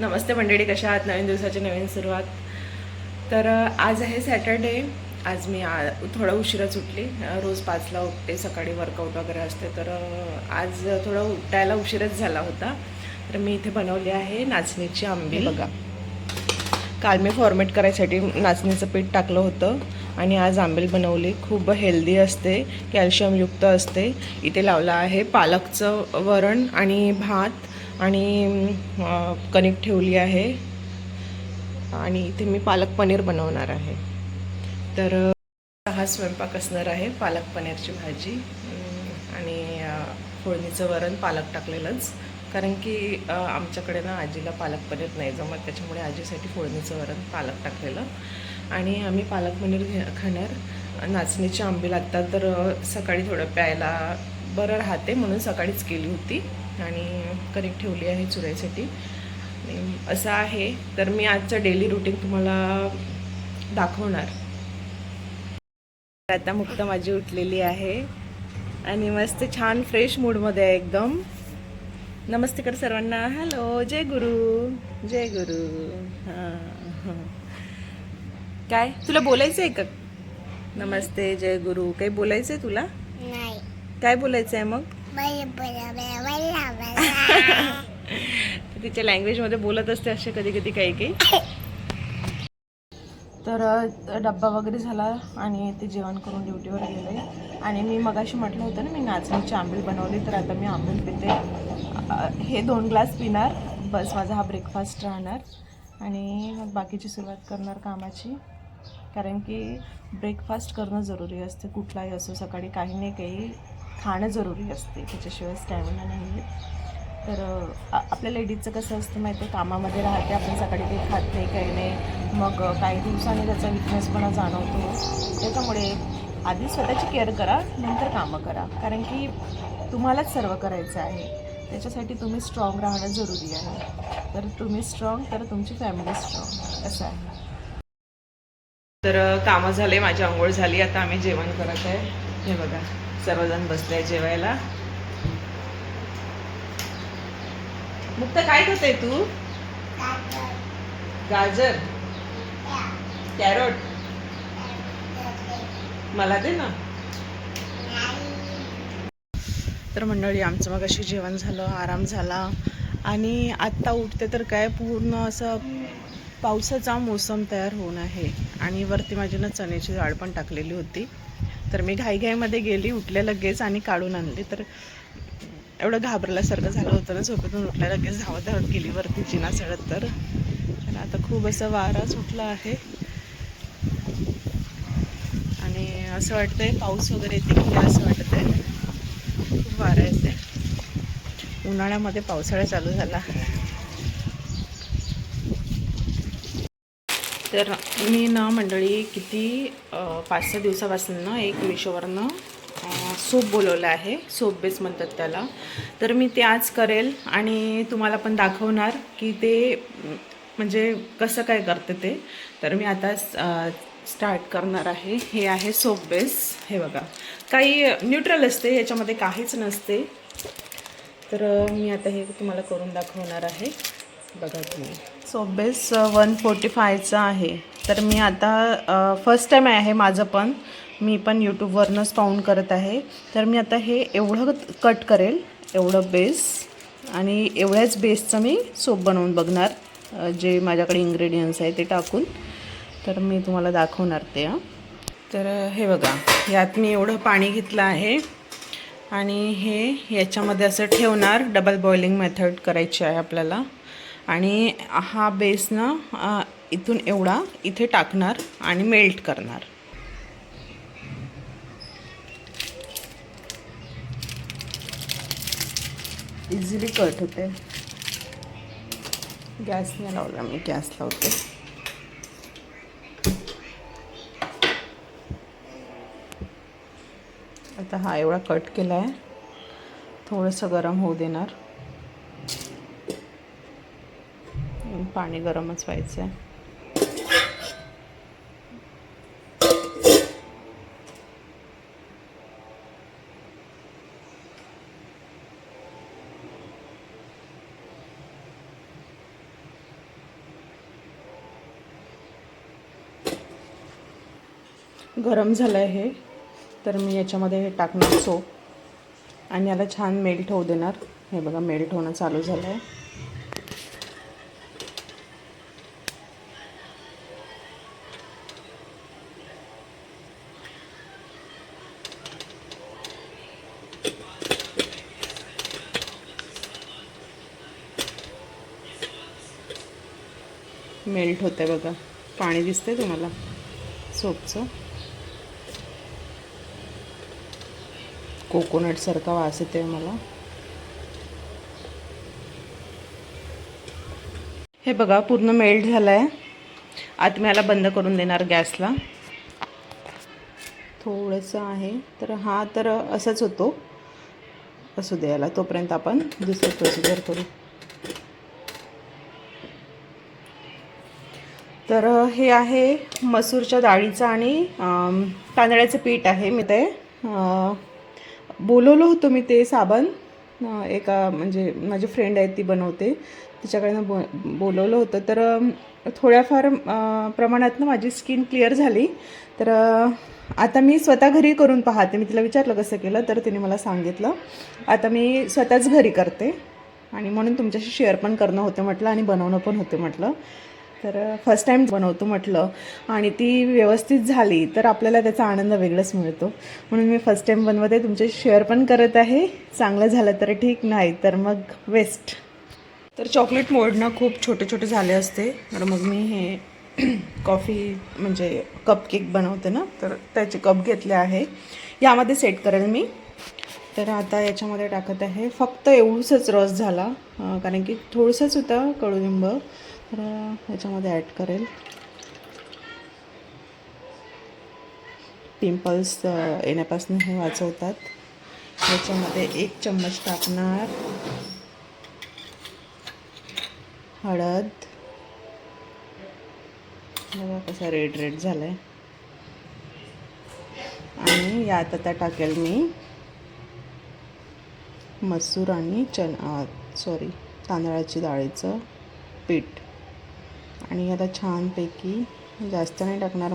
नमस्ते मंडळी, कशा आहात? नवीन दिवसाची नवीन सुरुवात. तर आज आहे सॅटर्डे. आज मी थोडा उशिराच उठली. रोज 5ला उठते, सकाळी वर्कआउट वगैरे असते. तर आज थोडं उठायला उशीरच झाला होता. तर मी इथे बनवली आहे नाचणीची आंबील. बघा, काल मी फॉर्मेट करायसाठी नाचणीचं पीठ टाकलं होतं आणि आज आंबील बनवली. खूप हेल्दी असते, कॅल्शियमयुक्त असते. इथे लावलं आहे पालकचं वरण आणि भात आणि कणिक ठेवली आहे आणि इथे मी पालक पनीर बनवणार आहे. तर हा स्वयंपाक असणार आहे. पालक पनीरची भाजी आणि फोडणीचं वरण, पालक टाकलेलंच. कारण की आमच्याकडे ना आजीला पालक पनीर नाही जमत, त्याच्यामुळे आजीसाठी फोडणीचं वरण, पालक टाकलेलं. आणि आम्ही पालक पनीर खाणार. नाचणीची आंबील आत्ता तर सकाळी थोडं प्यायला बरं राहते म्हणून सकाळीच केली होती आणि कणिक ठेवली आहे चुरायसाठी. असं आहे. तर मी आजचं डेली रुटीन तुम्हाला दाखवणार. आता मुक्त माझी उठलेली आहे आणि मस्त छान फ्रेश मूडमध्ये आहे एकदम. नमस्ते कर सर्वांना. हॅलो, जय गुरु, जय गुरु. हां, काय तुला बोलायचं आहे का? नमस्ते, जय गुरु, काही बोलायचं आहे तुला? नाही. काय बोलायचं आहे मग? तिच्या लँग्वेजमध्ये बोलत असते असे कधी कधी काही काही. तर डब्बा वगैरे झाला आणि ते जेवण करून ड्युटीवर गेले. आणि मी मगाशी म्हटलं होतं ना, मी नाचणीची आंबील बनवली. तर आता मी आंबील पिते. हे 2 ग्लास पिणार, बस माझा हा ब्रेकफास्ट राहणार. आणि मग बाकीची सुरुवात करणार कामाची. कारण की ब्रेकफास्ट करणं जरुरी असते, कुठलाही असो. सकाळी काही नाही काही खाणं जरुरी असते, त्याच्याशिवाय स्टॅमिना नाही. तर आपल्या लेडीजचं कसं असतं माहिती आहे, कामामध्ये राहते, आपण सकाळी काही खात नाही, काही नाही. मग काही दिवसांनी त्याचा विकनेसपणा जाणवतो. त्याच्यामुळे आधी स्वतःची केअर करा, नंतर कामं करा. कारण की तुम्हालाच सर्व करायचं आहे. त्याच्यासाठी तुम्ही स्ट्रॉंग राहणं जरुरी आहे. तर तुम्ही स्ट्रॉंग, तर तुमची फॅमिली स्ट्रॉंग, असं आहे. तर कामं झाले, माझी आंघोळ झाली. आता आम्ही जेवण करत आहे. हे बघा, सर्वजण बसले जेवायला. मुक्त, काय करते तू? गाजर, कॅरोट, मला दे ना. तर मंडळी, आमचं मग अशी जेवण झालं, आराम झाला. आणि आत्ता उठते तर काय, पूर्ण असं पावसाचा मोसम तयार होऊन आहे. आणि वरती माझी ना चण्याची डाळ पण टाकलेली होती. तर मी घाईघाईमध्ये गेली, उठले लगेच आणि काढून आणली. तर एवढं घाबरल्यासारखं झालं होतं ना, झोपेतून उठल्या लगेच धावत धावत गेली वरती जिना चढत. तर आता खूप असं वारा सुटला आहे आणि असं वाटतंय पाऊस वगैरे येते की असं वाटतंय. खूप वारा येते. उन्हाळ्यामध्ये पावसाळा चालू झाला. तर मी ना मंडळी किती 5-6 दिवसापासून ना एक मिशोवरनं सूप बोलवलं आहे. सोप बेस म्हणतात त्याला. तर मी ते आज करेल आणि तुम्हाला पण दाखवणार की ते म्हणजे कसं काय करते ते. तर मी आता स्टार्ट करणार आहे. हे आहे सोप बेस. हे बघा, काही न्यूट्रल असते, याच्यामध्ये काहीच नसते. तर मी आता हे तुम्हाला करून दाखवणार आहे. बघा तुम्ही. सोप बेस 145चा आहे. तर मी आता फर्स्ट टाईम आहे माझं पण. मी पण यूट्यूबवरनंच पाहून करत आहे. तर मी आता हे एवढं कट करेल, एवढं बेस, आणि एवढ्याच बेसचं मी सोप बनवून बघणार. जे माझ्याकडे इन्ग्रेडियंट्स आहे ते टाकून. तर मी तुम्हाला दाखवणार ते. तर हे बघा, यात मी एवढं पाणी घेतलं आहे आणि हे याच्यामध्ये असं ठेवणार. डबल बॉइलिंग मेथड करायची आहे आपल्याला. आणि हा बेस ना इथून एवढा इथे टाकणार आणि मेल्ट करणार. इझिली कट होते. गॅस नाही लावला मी, गॅस लावते. आता हा एवढा कट केला आहे, थोडंसं गरम होऊ देणार. पाणी गरमच व्हायचं आहे. गरम झालं आहे तर मी याच्यामध्ये हे टाकणार सोप आणि याला छान मेल्ट होऊ देणार. हे बघा मेल्ट होणं चालू झालं आहे. मेल्ट होतं आहे बघा, पाणी दिसतंय तुम्हाला सोपचं. कोकोनटसारखा वास येते मला. हे बघा पूर्ण मेल्ट झालं आहे. आता मी याला बंद करून देणार गॅसला. थोडंसं आहे तर हा तर असंच होतो, असू दे याला. तोपर्यंत आपण दुसरं प्रोसिजर करू. तर हे आहे मसूरच्या डाळीचं आणि तांदळाचं पीठ आहे. मी ते बोलवलं होतं मी ते साबण एका म्हणजे माझी फ्रेंड आहे ती बनवते तिच्याकडनं बोलवलं होतं. तर थोड्याफार प्रमाणात माझी स्किन क्लिअर झाली. तर आता मी स्वतः घरी करून पाहते. मी तिला विचारलं कसं केलं तर तिने मला सांगितलं. आता मी स्वतःच घरी करते आणि म्हणून तुमच्याशी शेअर पण करणं होतं म्हटलं आणि बनवणं पण होतं म्हटलं. तर फर्स्ट टाईम बनवतो म्हटलं आणि ती व्यवस्थित झाली तर आपल्याला त्याचा आनंद वेगळाच मिळतो. म्हणून मी फर्स्ट टाईम बनवते, तुमच्याशी शेअर पण करत आहे. चांगलं झालं तर ठीक, नाही तर मग वेस्ट. तर चॉकलेट मोल्डनं खूप छोटे छोटे झाले असते तर मग मी हे कॉफी म्हणजे कपकेक बनवते ना, तर त्याचे कप घेतले आहे. यामध्ये सेट करेल मी. तर आता याच्यामध्ये टाकत आहे. फक्त एवढंच रस झाला कारण की थोडंसंच होतं कडुलिंब. तर ह्याच्यामध्ये ॲड करेल. पिंपल्स येण्यापासून हे वाचवतात. ह्याच्यामध्ये 1 चम्मच टाकणार हळद. बघा कसा रेड रेड झाला आहे. आणि यात आता टाकेल मी मसूर आणि तांदळाची डाळीचं पीठ. आणि आता छानपैकी, जास्त नाही टाकणार,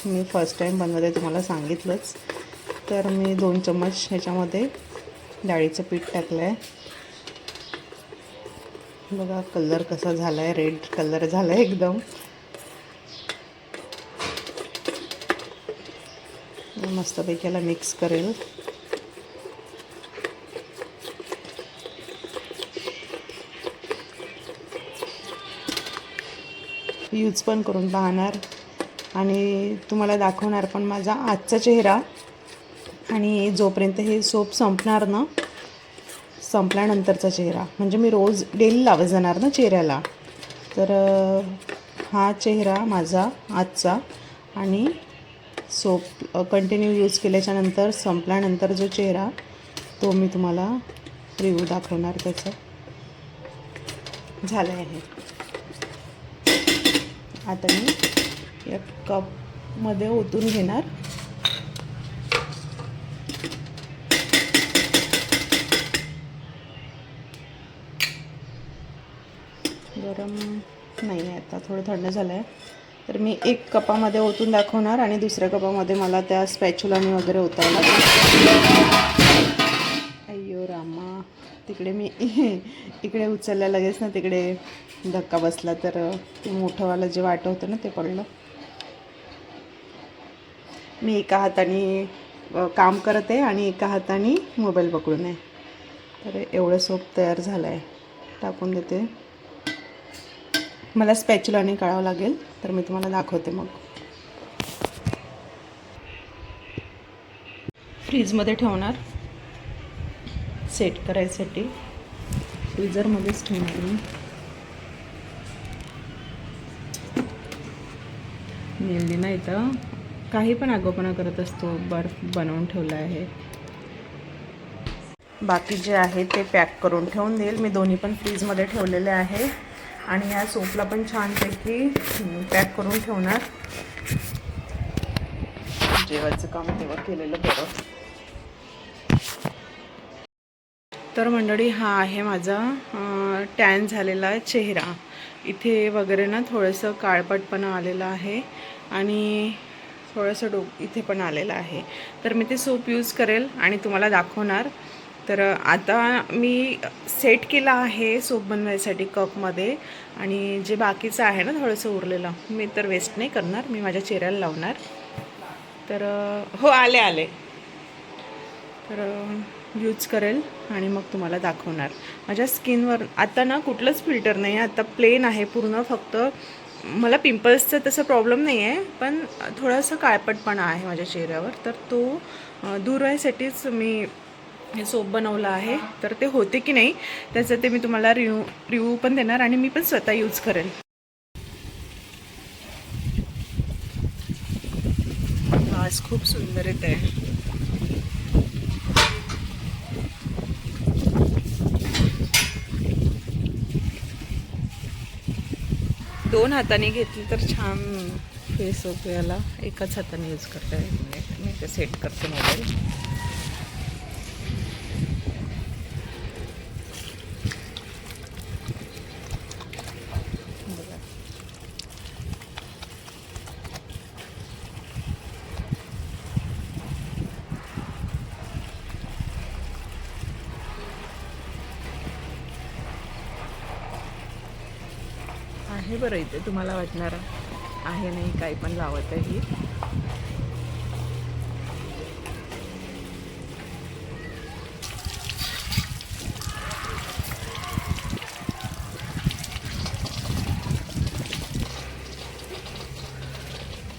मी फर्स्ट टाईम बनवते तुम्हाला सांगितलंच. तर मी 2 चम्मच ह्याच्यामध्ये डाळीचं पीठ टाकलं आहे. बघा कलर कसा झाला आहे, रेड कलर झाला आहे एकदम. मस्तपैकी याला मिक्स करेल. यूज पण करून पाहणार आणि तुम्हाला दाखवणार पण माझा आजचा चेहरा. आणि जोपर्यंत हे सोप संपणार ना, संपल्यानंतरचा चेहरा, म्हणजे मी रोज डेली लावत जाणार ना चेहऱ्याला. तर हा चेहरा माझा आजचा आणि सोप कंटिन्यू यूज केल्याच्यानंतर संपल्यानंतर जो चेहरा, तो मी तुम्हाला रिव्ह्यू दाखवणार त्याचं. झालं आहे. आता मी या कपमध्ये ओतून घेणार. गरम नाही आहे, आता थोडं थंड झालं आहे. तर मी 1 कपामध्ये ओतून दाखवणार आणि दुसऱ्या कपामध्ये मला त्या स्पॅच्युलाने वगैरे ओतायला. अय्यो रामा, तिकडे मी इकडे उचलल्या लगेच ना तिकडे धक्का बसला तर ते मोठंवालं जे वाटं होतं ना ते पडलं. मी एका हाताने काम करत आहे आणि एका हाताने मोबाईल पकडून आहे. तर एवढं सोप तयार झालं आहे. टाकून देते. मला स्पॅच्युलाने काढावं लागेल तर मी तुम्हाला दाखवते. मग फ्रीजमध्ये ठेवणार सेट करायसाठी. फ्रीझरमध्येच ठेवणार मी. नेली नाही तर काही पण आगोपणा करत असतो. बर्फ बनवून ठेवला आहे. बाकी जे आहे ते पॅक करून ठेवून देईल. मी दोन्ही पण फ्रीजमध्ये ठेवलेले आहे आणि या सोपला पण छानपैकी पॅक करून ठेवणार. जेवायचं काम तेव्हा केलेलं बरं. तर मंडळी, हा आहे माझा टॅन झालेला चेहरा. इथे वगैरे ना थोडंसं काळपटपणा आलेला आहे आणि थोडंसं इथे पण आलेलं आहे. तर मी ते सोप यूज करेल आणि तुम्हाला दाखवणार. तर आता मी सेट केला आहे सोप बनवायसाठी कपमध्ये, आणि जे बाकीचं आहे ना थोडंसं उरलेलं, मी तर वेस्ट नाही करणार, मी माझ्या चेहऱ्याला लावणार. तर हो, आले. तर यूज करेल आणि मग तुम्हाला दाखवणार. माझ्या स्किनवर आता ना कुठलंच फिल्टर नाही आहे, आता प्लेन आहे पूर्ण. फक्त मला पिंपल्सचा तसा प्रॉब्लेम नाही आहे, पण थोडासा काळपटपणा आहे माझ्या चेहऱ्यावर. तर तो दूर व्हायसाठीच मी हे सोप बनवलं आहे. तर ते होते की नाही त्याचं ते मी तुम्हाला रिव्ह्यू पण देणार, आणि मी पण स्वतः यूज करेल. वास खूप सुंदर येत आहे. दोन हाताने घेतली तर छान फेस होतो याला. एकाच हाताने यूज करता येईल. मी ते सेट करते मोबाईल. आहे बरं इथे, तुम्हाला वाटणार आहे नाही काही पण लावत आहे ही.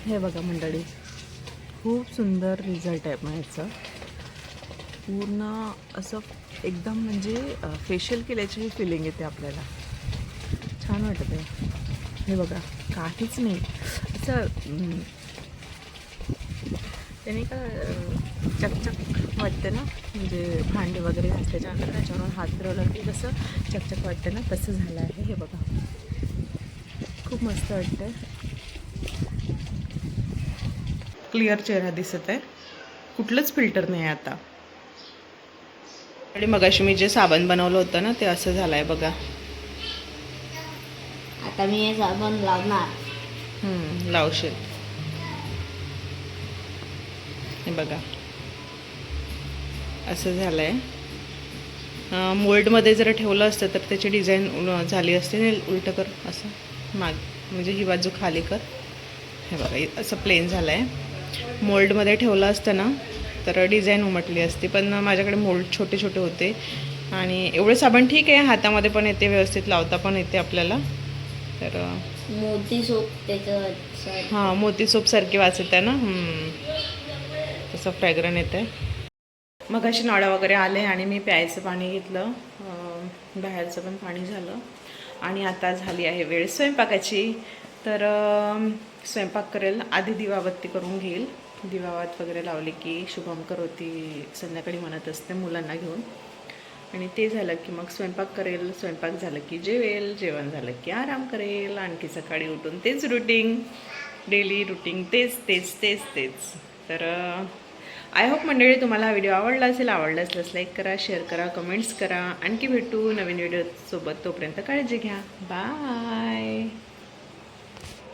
हे बघा मंडळी, खूप सुंदर रिझल्ट आहे माझ्याचा. पूर्ण असं एकदम म्हणजे फेशियल केल्याची फिलिंग येते आपल्याला. छान वाटत आहे. हे बघा, काहीच नाही असं त्याने का चकचक वाटते ना, म्हणजे भांडे वगैरे घासल्याच्यानंतर त्याच्यावरून हात फिरवला की कसं चकचक वाटते ना, तसं झालं आहे. हे बघा, खूप मस्त वाटतं. क्लिअर चेहरा दिसत आहे, कुठलंच फिल्टर नाही आहे आता. आणि मगाशी मी जे साबण बनवलं होतं ना, ते असं झालं आहे बघा. आता मी हे साबण लावणार. लावशील. हे बघा असं झालं आहे. मोल्डमध्ये जर ठेवलं असतं तर त्याची डिझाईन झाली असते. उलटं कर असं माग, म्हणजे ही बाजू खाली कर. हे बघा असं प्लेन झालं आहे. मोल्डमध्ये ठेवलं असतं ना तर डिझाईन उमटली असती, पण माझ्याकडे मोल्ड छोटे छोटे होते. आणि एवढं साबण ठीक आहे, हातामध्ये पण येते, व्यवस्थित लावता पण येते आपल्याला. तर मोती सोप त्याचं. हां, मोती सोपसारखी वास येते ना, तसं फ्रॅग्रन येतं आहे. मग अशी नळं वगैरे आले आणि मी प्यायचं पाणी घेतलं, बाहेरचं पण पाणी झालं. आणि आता झाली आहे वेळ स्वयंपाकाची. तर स्वयंपाक करेल. आधी दिवाबत्ती करून घेईल. दिवाबत वगैरे लावली की शुभम करोती संध्याकाळी म्हणत असते मुलांना घेऊन. आणि ते झालं की मग स्वयंपाक करेल. स्वयंपाक झालं की जेवेल. जेवण झालं की आराम करेल. आणखी सकाळी उठून तेच रुटीन, डेली रुटीन, तेच. तर आय होप मंडळी तुम्हाला हा व्हिडिओ आवडला असेल. आवडला असल्यास लाईक करा, शेअर करा, कमेंट्स करा. आणखी भेटू नवीन व्हिडिओसोबत. तोपर्यंत काळजी घ्या. बाय.